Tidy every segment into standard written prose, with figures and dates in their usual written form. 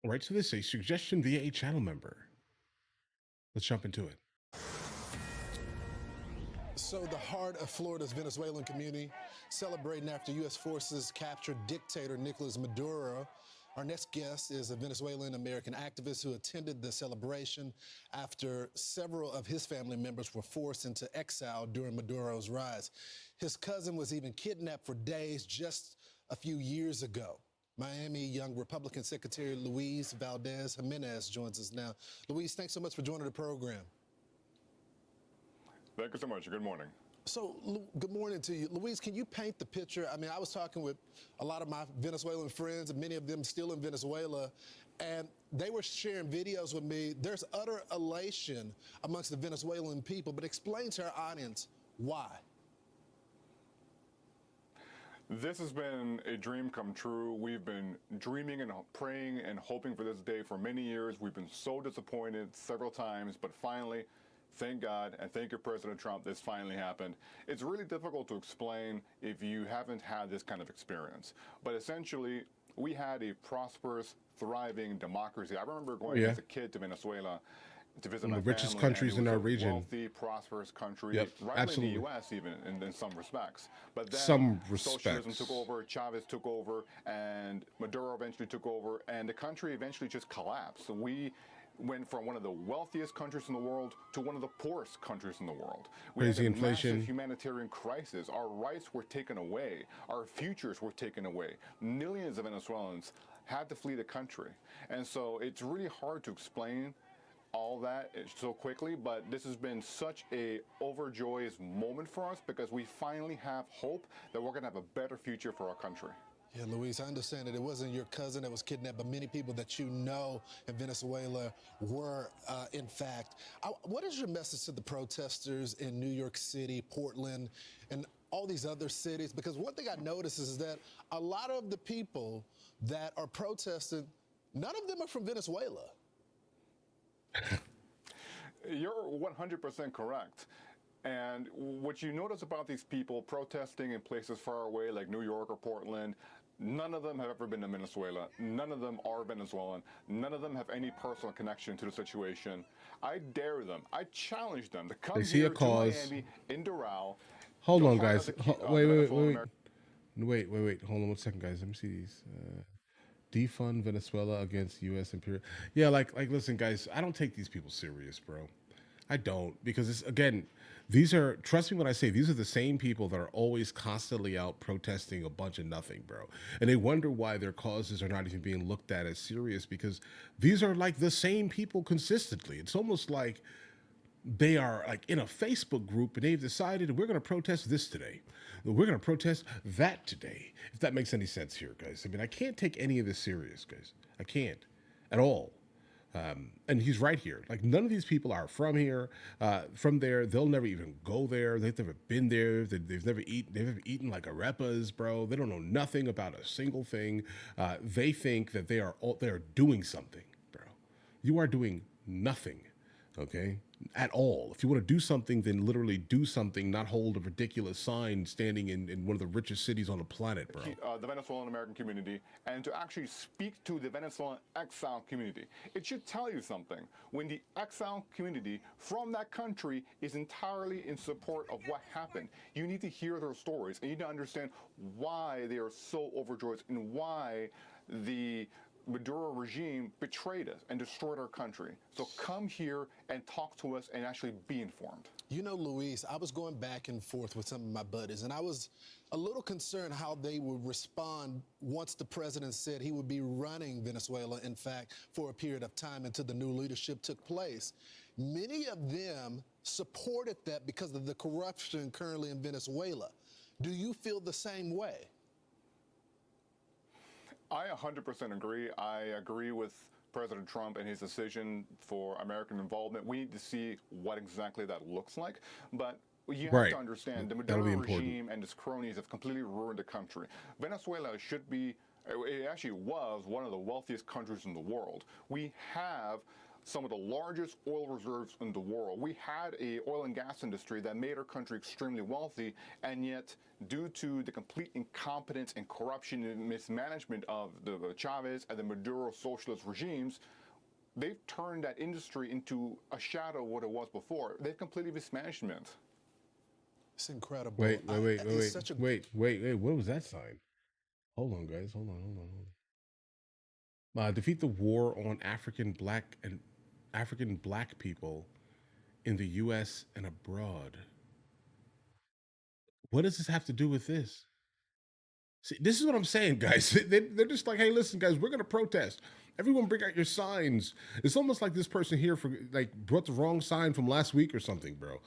All right, so this is a suggestion via a channel member. Let's jump into it. So the heart of Florida's Venezuelan community celebrating after U.S. forces captured dictator Nicolás Maduro. Our next guest is a Venezuelan-American activist who attended the celebration after several of his family members were forced into exile during Maduro's rise. His cousin was even kidnapped for days just a few years ago. Miami Young Republican Secretary Louise Valdez Jimenez joins us now. Louise, thanks so much for joining the program. Thank you so much. Good morning. So, good morning to you. Louise, can you paint the picture? I mean, I was talking with a lot of my Venezuelan friends, and many of them still in Venezuela, and they were sharing videos with me. There's utter elation amongst the Venezuelan people, but explain to our audience why. This has been a dream come true. We've been dreaming and praying and hoping for this day for many years. We've been so disappointed several times, but finally, thank God and thank you, President Trump, this finally happened. It's really difficult to explain if you haven't had this kind of experience. But essentially, we had a prosperous, thriving democracy. I remember going as a kid to Venezuela to visit One my of the richest family, countries in our a region. Wealthy, prosperous country, right absolutely. in the U.S. even in some respects. But then socialism took over, Chavez took over, and Maduro eventually took over, and the country eventually just collapsed. So we went from one of the wealthiest countries in the world to one of the poorest countries in the world. We Crazy had a inflation, massive humanitarian crisis. Our rights were taken away. Our futures were taken away. Millions of Venezuelans had to flee the country. And so it's really hard to explain all that so quickly, but this has been such a overjoyous moment for us because we finally have hope that we're going to have a better future for our country. Yeah, Louise, I understand that it wasn't your cousin that was kidnapped, but many people that you know in Venezuela were, in fact. What is your message to the protesters in New York City, Portland, and all these other cities? Because one thing I noticed is that a lot of the people that are protesting, none of them are from Venezuela. You're 100% correct. And what you notice about these people protesting in places far away like New York or Portland, none of them have ever been to Venezuela. None of them are Venezuelan. None of them have any personal connection to the situation. I dare them. I challenge them to come here to Miami in Doral. Hold on, guys. Wait. Hold on 1 second, guys. Let me see these. Defund Venezuela against U.S. imperial. Yeah, like, listen, guys. I don't take these people serious, bro. I don't, because it's, again, these are, trust me when I say, these are the same people that are always constantly out protesting a bunch of nothing, bro. And they wonder why their causes are not even being looked at as serious, because these are like the same people consistently. It's almost like they are like in a Facebook group and they've decided we're going to protest this today. We're going to protest that today. If that makes any sense here, guys. I mean, I can't take any of this serious, guys. I can't at all. And he's right here. Like, none of these people are from here, from there. They'll never even go there. They've never been there. They've never eaten like arepas, bro. They don't know nothing about a single thing. They think that they are doing something, bro. You are doing nothing, okay, at all. If you want to do something, then literally do something, not hold a ridiculous sign standing in one of the richest cities on the planet, bro. The Venezuelan-American community, and to actually speak to the Venezuelan exile community. It should tell you something. When the exile community from that country is entirely in support of what happened, you need to hear their stories, and you need to understand why they are so overjoyed and why the Maduro regime betrayed us and destroyed our country. So come here and talk to us and actually be informed. You know, Louise, I was going back and forth with some of my buddies, and I was a little concerned how they would respond once the president said he would be running Venezuela, in fact, for a period of time until the new leadership took place. Many of them supported that because of the corruption currently in Venezuela. Do you feel the same way? I 100% agree. I agree with President Trump and his decision for American involvement. We need to see what exactly that looks like. But you have to understand the Maduro regime and its cronies have completely ruined the country. Venezuela should be, it actually was one of the wealthiest countries in the world. We have some of the largest oil reserves in the world. We had a oil and gas industry that made our country extremely wealthy, and yet due to the complete incompetence and corruption and mismanagement of the Chavez and the Maduro socialist regimes, they've turned that industry into a shadow of what it was before. They've completely mismanaged it. It's incredible. Wait. What was that sign? Hold on, guys. Hold on. Defeat the war on African black people in the U.S. and abroad. What does this have to do with this? See, this is what I'm saying, guys. They're just like, hey, listen, guys, we're going to protest. Everyone bring out your signs. It's almost like this person here brought the wrong sign from last week or something, bro.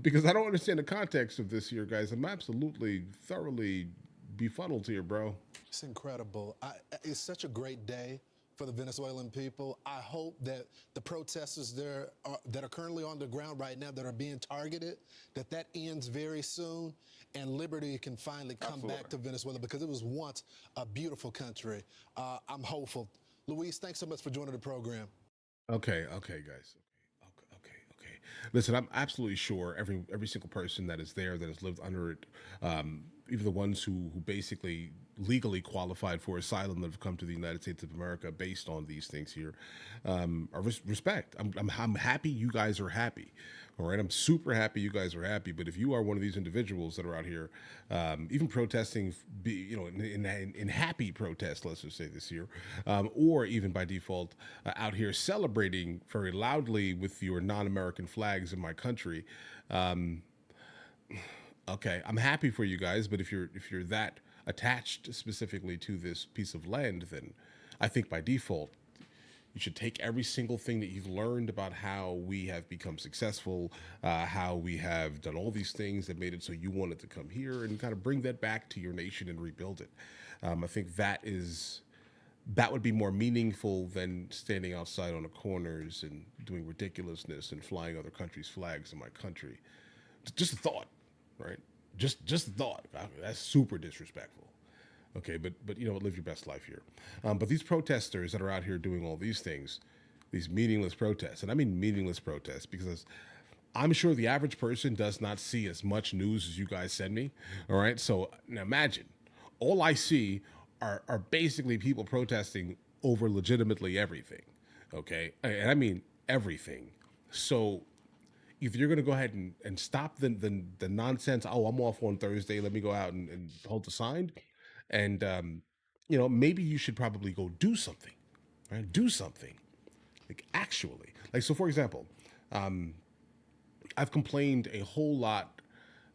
Because I don't understand the context of this here, guys. I'm absolutely, thoroughly befuddled here, bro. It's incredible. It's such a great day for the Venezuelan people. I hope that the protesters there that are currently on the ground right now that are being targeted, that ends very soon and liberty can finally come back to Venezuela, because it was once a beautiful country. I'm hopeful. Louise, thanks so much for joining the program. Okay, guys. Okay. Listen, I'm absolutely sure every single person that is there that has lived under it, even the ones who basically legally qualified for asylum that have come to the United States of America based on these things here, are respect. I'm happy you guys are happy. All right, I'm super happy you guys are happy. But if you are one of these individuals that are out here, even protesting, in happy protest, let's just say this year, or even by default out here celebrating very loudly with your non-American flags in my country, okay, I'm happy for you guys. But if you're that attached specifically to this piece of land, then I think by default, you should take every single thing that you've learned about how we have become successful, how we have done all these things that made it so you wanted to come here, and kind of bring that back to your nation and rebuild it. I think that would be more meaningful than standing outside on the corners and doing ridiculousness and flying other countries' flags in my country. Just a thought, right? Just a thought. That's super disrespectful. Okay, but you know, live your best life here. But these protesters that are out here doing all these things, these meaningless protests, and I mean meaningless protests, because I'm sure the average person does not see as much news as you guys send me. All right, so now imagine, all I see are basically people protesting over legitimately everything. Okay, and I mean everything. So either you're going to go ahead and stop the nonsense. Oh, I'm off on Thursday. Let me go out and hold the sign. And, maybe you should probably go do something, right? Do something. Like actually. Like, so for example, I've complained a whole lot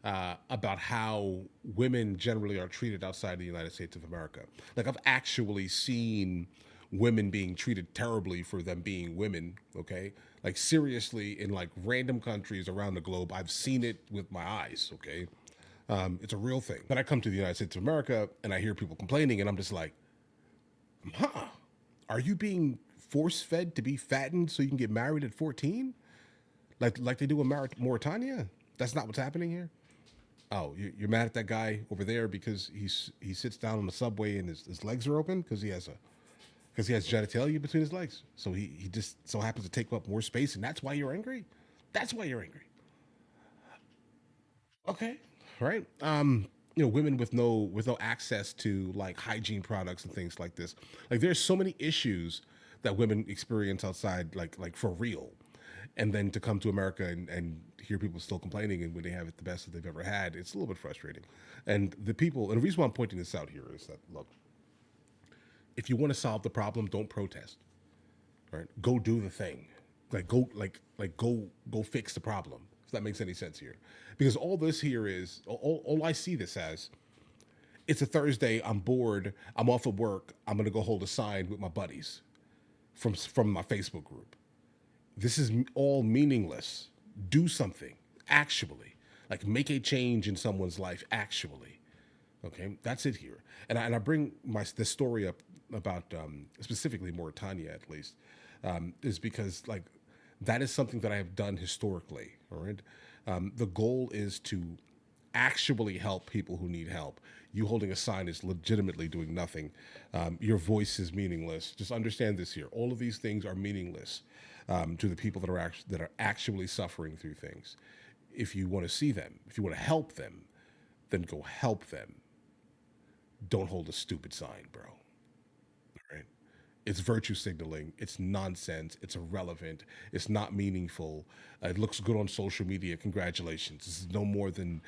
about how women generally are treated outside the United States of America. Like, I've actually seen women being treated terribly for them being women, okay? Like, seriously, in like random countries around the globe, I've seen it with my eyes, okay? It's a real thing. But I come to the United States of America and I hear people complaining, and I'm just like, are you being force-fed to be fattened so you can get married at 14? Like they do in Mauritania? That's not what's happening here? Oh, you're mad at that guy over there because he sits down on the subway and his legs are open because he has genitalia between his legs. So he just so happens to take up more space, and that's why you're angry? That's why you're angry. Okay. Right. Women with no access to like hygiene products and things like this. Like, there's so many issues that women experience outside, like for real. And then to come to America and hear people still complaining, and when they have it the best that they've ever had, it's a little bit frustrating. And the reason why I'm pointing this out here is that, look, if you want to solve the problem, don't protest. Right? Go do the thing. Go fix the problem. If that makes any sense here. Because all this here is, all I see this as, it's a Thursday, I'm bored, I'm off of work, I'm going to go hold a sign with my buddies from my Facebook group. This is all meaningless. Do something, actually. Like, make a change in someone's life, actually. Okay, that's it here. And I bring this story up about specifically Mauritania, at least, is because, like, that is something that I have done historically, all right? The goal is to actually help people who need help. You holding a sign is legitimately doing nothing. Your voice is meaningless. Just understand this here. All of these things are meaningless to the people that are actually suffering through things. If you want to see them, if you want to help them, then go help them. Don't hold a stupid sign, bro. All right? It's virtue signaling. It's nonsense. It's irrelevant. It's not meaningful. It looks good on social media. Congratulations. This is no more than,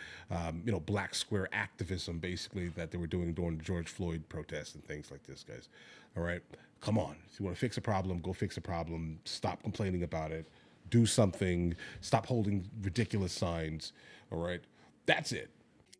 black square activism, basically, that they were doing during the George Floyd protests and things like this, guys. All right? Come on. If you want to fix a problem, go fix a problem. Stop complaining about it. Do something. Stop holding ridiculous signs. All right? That's it.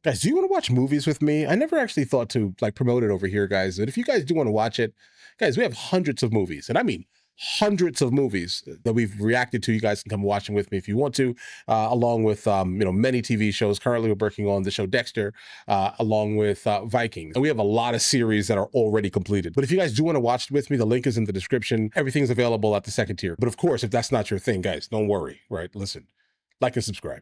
Guys, do you want to watch movies with me? I never actually thought to promote it over here, guys. But if you guys do want to watch it, guys, we have hundreds of movies, and I mean hundreds of movies that we've reacted to. You guys can come watch them with me if you want to, along with many TV shows. Currently, we're working on the show Dexter, along with Vikings, and we have a lot of series that are already completed. But if you guys do want to watch it with me, the link is in the description. Everything's available at the second tier. But of course, if that's not your thing, guys, don't worry. Right? Listen, like and subscribe.